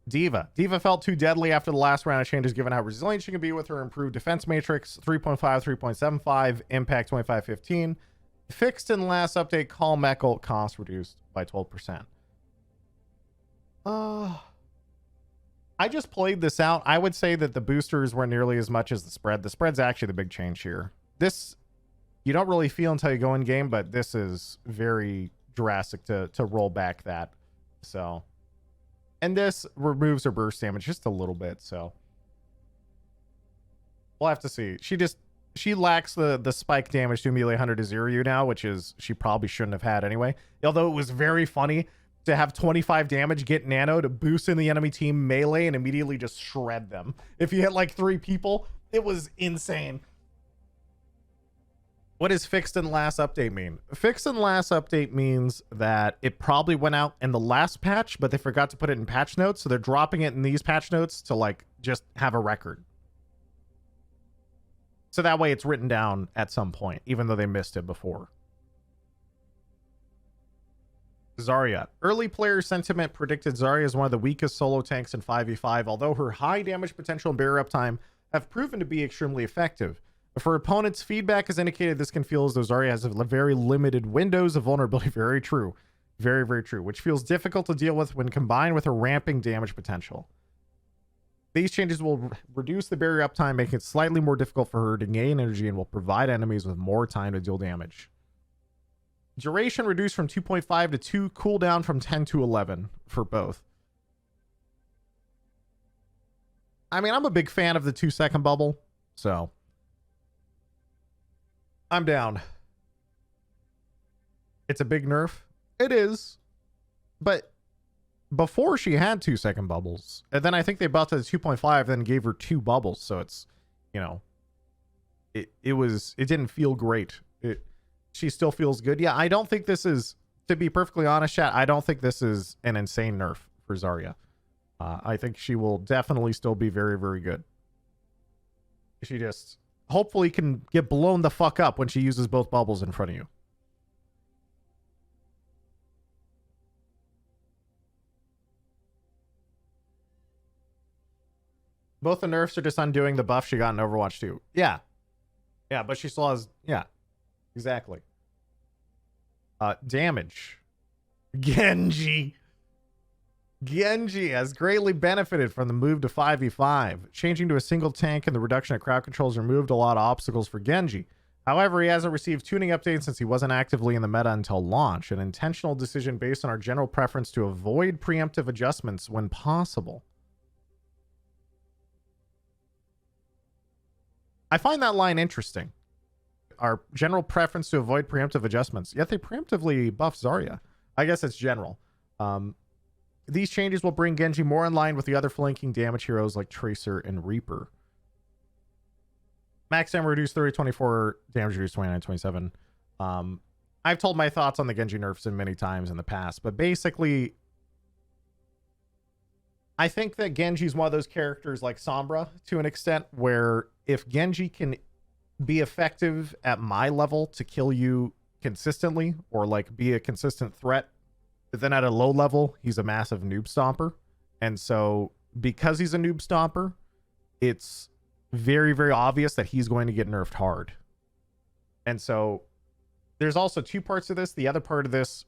Diva felt too deadly after the last round of changes, given how resilient she can be with her improved defense matrix, 3.5, 3.75, impact 2515. Fixed in last update, call mech ult cost reduced by 12%. I just played this out. I would say that the boosters weren't nearly as much as the spread. The spread's actually the big change here. This, you don't really feel until you go in game, but this is very drastic to roll back that. So, and this removes her burst damage just a little bit. So we'll have to see. She lacks the spike damage to immediately 100 to 0 you now, which is she probably shouldn't have had anyway. Although it was very funny to have 25 damage, get nano to boost in the enemy team melee and immediately just shred them. If you hit like 3 people, it was insane. What does fixed in last update mean? Fixed in last update means that it probably went out in the last patch, but they forgot to put it in patch notes. So they're dropping it in these patch notes to like just have a record. So that way it's written down at some point, even though they missed it before. Zarya. Early player sentiment predicted Zarya is one of the weakest solo tanks in 5v5, although her high damage potential and barrier uptime have proven to be extremely effective. For opponents, feedback has indicated this can feel as though Zarya has very limited windows of vulnerability. Very true. Very, very true. Which feels difficult to deal with when combined with a ramping damage potential. These changes will reduce the barrier uptime, making it slightly more difficult for her to gain energy and will provide enemies with more time to deal damage. Duration reduced from 2.5 to 2, cooldown from 10 to 11 for both. I mean, I'm a big fan of the 2-second bubble, so I'm down. It's a big nerf. It is. But before she had 2-second bubbles, and then I think they buffed it to 2.5, then gave her 2 bubbles, so it's, you know, it didn't feel great. She still feels good. Yeah, I don't think this is, to be perfectly honest, chat, I don't think this is an insane nerf for Zarya. I think she will definitely still be very, very good. She just hopefully can get blown the fuck up when she uses both bubbles in front of you. Both the nerfs are just undoing the buff she got in Overwatch 2. Yeah. Yeah, but she still has, yeah. Exactly. Damage. Genji has greatly benefited from the move to 5v5. Changing to a single tank and the reduction of crowd controls removed a lot of obstacles for Genji. However, he hasn't received tuning updates since he wasn't actively in the meta until launch, an intentional decision based on our general preference to avoid preemptive adjustments when possible. I find that line interesting. Our general preference to avoid preemptive adjustments, yet they preemptively buff Zarya. I guess it's general. These changes will bring Genji more in line with the other flanking damage heroes like Tracer and Reaper. Max damage reduced 30-24, damage reduced 29-27. I've told my thoughts on the Genji nerfs in many times in the past, but basically, I think that Genji is one of those characters like Sombra to an extent where if Genji can be effective at my level to kill you consistently or like be a consistent threat, but then at a low level he's a massive noob stomper, and so because he's a noob stomper, it's very, very obvious that he's going to get nerfed hard. And so there's also 2 parts to this. The other part of this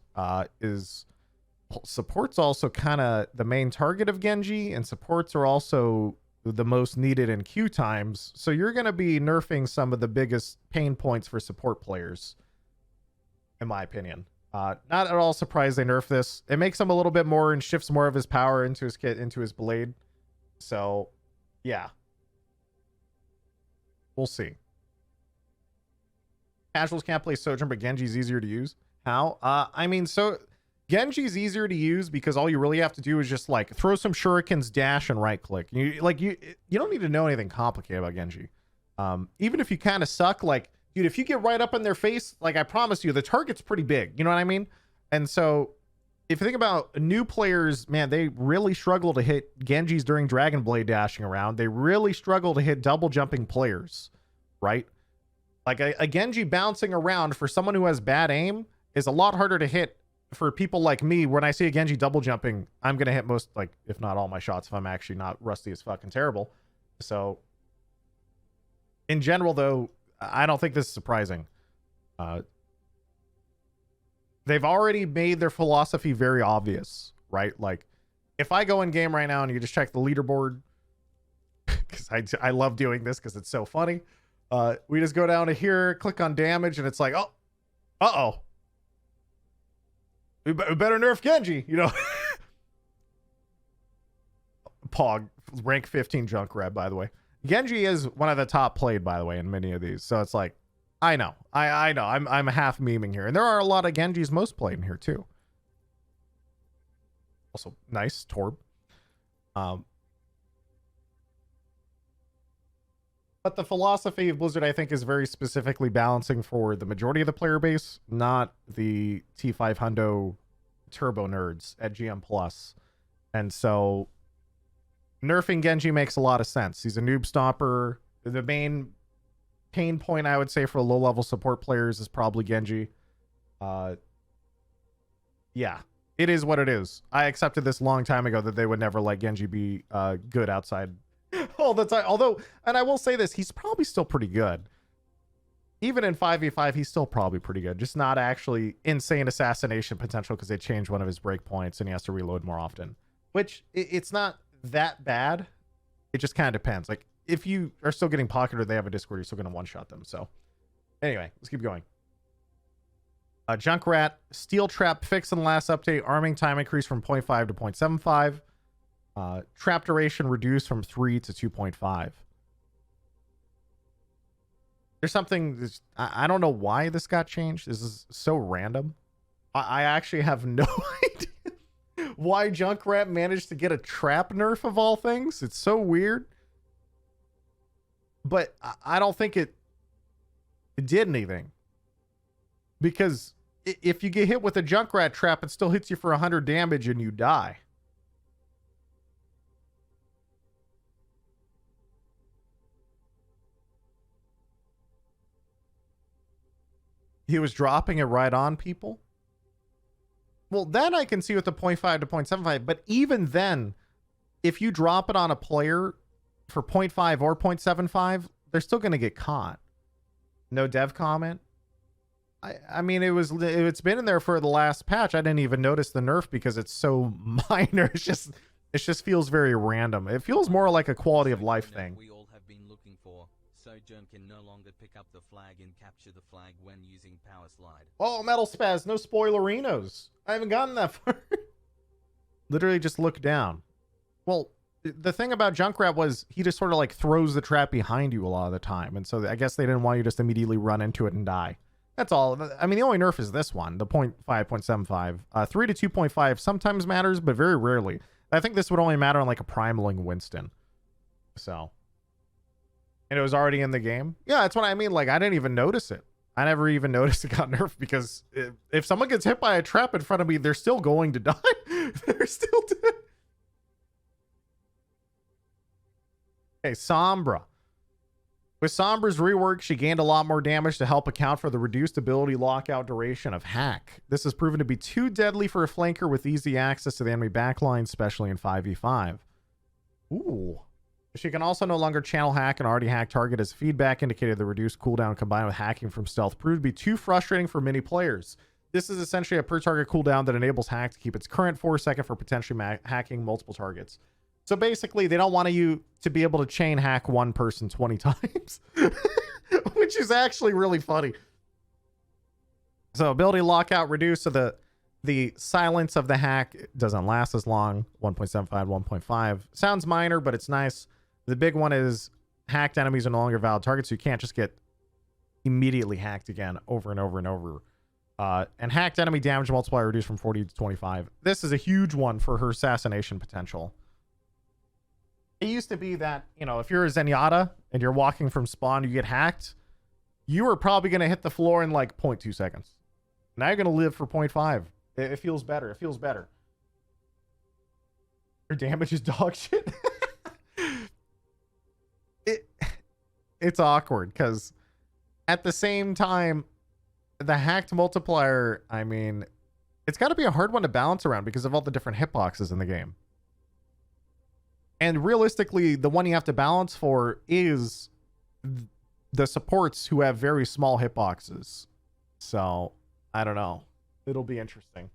is support's also kind of the main target of Genji, and supports are also the most needed in queue times. So you're going to be nerfing some of the biggest pain points for support players, in my opinion. Not at all surprised they nerf this. It makes him a little bit more and shifts more of his power into his kit, into his blade. So, yeah. We'll see. Casuals can't play Sojourn, but Genji's easier to use. How? I mean, so Genji's easier to use because all you really have to do is just like throw some shurikens, dash, and right click. You don't need to know anything complicated about Genji. Even if you kind of suck, like, dude, if you get right up in their face, like I promise you, the target's pretty big. You know what I mean? And so if you think about new players, man, they really struggle to hit Genjis during Dragon Blade dashing around. They really struggle to hit double jumping players, right? Like a Genji bouncing around for someone who has bad aim is a lot harder to hit for people like me, when I see a Genji double jumping, I'm going to hit most, like, if not all my shots if I'm actually not rusty as fucking terrible. So, in general, though, I don't think this is surprising. They've already made their philosophy very obvious, right? Like, if I go in game right now and you just check the leaderboard, because I love doing this because it's so funny. We just go down to here, click on damage, and it's like, oh, uh-oh. We better nerf Genji, you know. Pog, rank 15 Junkrat, by the way. Genji is one of the top played, by the way, in many of these. So it's like, I know. I know. I'm half memeing here. And there are a lot of Genjis most played in here, too. Also, nice. Torb. But the philosophy of Blizzard, I think, is very specifically balancing for the majority of the player base, not the T5 Hundo turbo nerds at GM+. And so nerfing Genji makes a lot of sense. He's a noob stopper. The main pain point, I would say, for low-level support players is probably Genji. Yeah, it is what it is. I accepted this a long time ago that they would never let Genji be good outside all the time. Although, and I will say this, he's probably still pretty good. Even in 5v5, he's still probably pretty good. Just not actually insane assassination potential because they changed one of his breakpoints and he has to reload more often. Which, it's not that bad. It just kind of depends. Like, if you are still getting pocketed or they have a Discord, you're still going to one-shot them. So, anyway, let's keep going. Junkrat, Steel Trap fix in the last update. Arming time increased from 0.5 to 0.75. Trap duration reduced from 3 to 2.5. There's something, I don't know why this got changed. This is so random. I actually have no idea why Junkrat managed to get a trap nerf of all things. It's so weird. But I don't think it did anything. Because if you get hit with a Junkrat trap, it still hits you for 100 damage and you die. He was dropping it right on people. Well, then I can see with the 0.5 to 0.75. But even then, if you drop it on a player for 0.5 or 0.75, they're still going to get caught. No dev comment. I mean, it's been in there for the last patch. I didn't even notice the nerf because it's so minor. It just feels very random. It feels more like a quality of life thing. We all have been looking for. Sojourn can no longer pick up the flag and capture the flag when using power slide. Oh, Metal Spaz, no spoilerinos. I haven't gotten that far. Literally just look down. Well, the thing about Junkrat was he just sort of like throws the trap behind you a lot of the time. And so I guess they didn't want you to just immediately run into it and die. That's all. I mean, the only nerf is this one, the 0.5, 0.75. 3 to 2.5 sometimes matters, but very rarely. I think this would only matter on like a primaling Winston. So. And it was already in the game. Yeah, that's what I mean. Like, I didn't even notice it. I never even noticed it got nerfed because if someone gets hit by a trap in front of me, they're still going to die. They're still dead. Okay, Sombra. With Sombra's rework, she gained a lot more damage to help account for the reduced ability lockout duration of Hack. This has proven to be too deadly for a flanker with easy access to the enemy backline, especially in 5v5. Ooh. She can also no longer channel hack an already hacked target as feedback indicated the reduced cooldown combined with hacking from stealth proved to be too frustrating for many players. This is essentially a per target cooldown that enables hack to keep its current 4-second for potentially hacking multiple targets. So basically, they don't want you to be able to chain hack one person 20 times, which is actually really funny. So ability lockout reduced, so the silence of the hack doesn't last as long. 1.75, 1.5. Sounds minor, but it's nice. The big one is hacked enemies are no longer valid targets, so you can't just get immediately hacked again over and over and over. And hacked enemy damage multiplier reduced from 40 to 25. This is a huge one for her assassination potential. It used to be that, you know, if you're a Zenyatta and you're walking from spawn, you get hacked, you are probably going to hit the floor in like 0.2 seconds. Now you're going to live for 0.5. It feels better. It feels better. Your damage is dog shit. It's awkward because at the same time, the hacked multiplier, I mean, It's got to be a hard one to balance around because of all the different hitboxes in the game. And realistically, the one you have to balance for is the supports who have very small hitboxes. So, I don't know. It'll be interesting.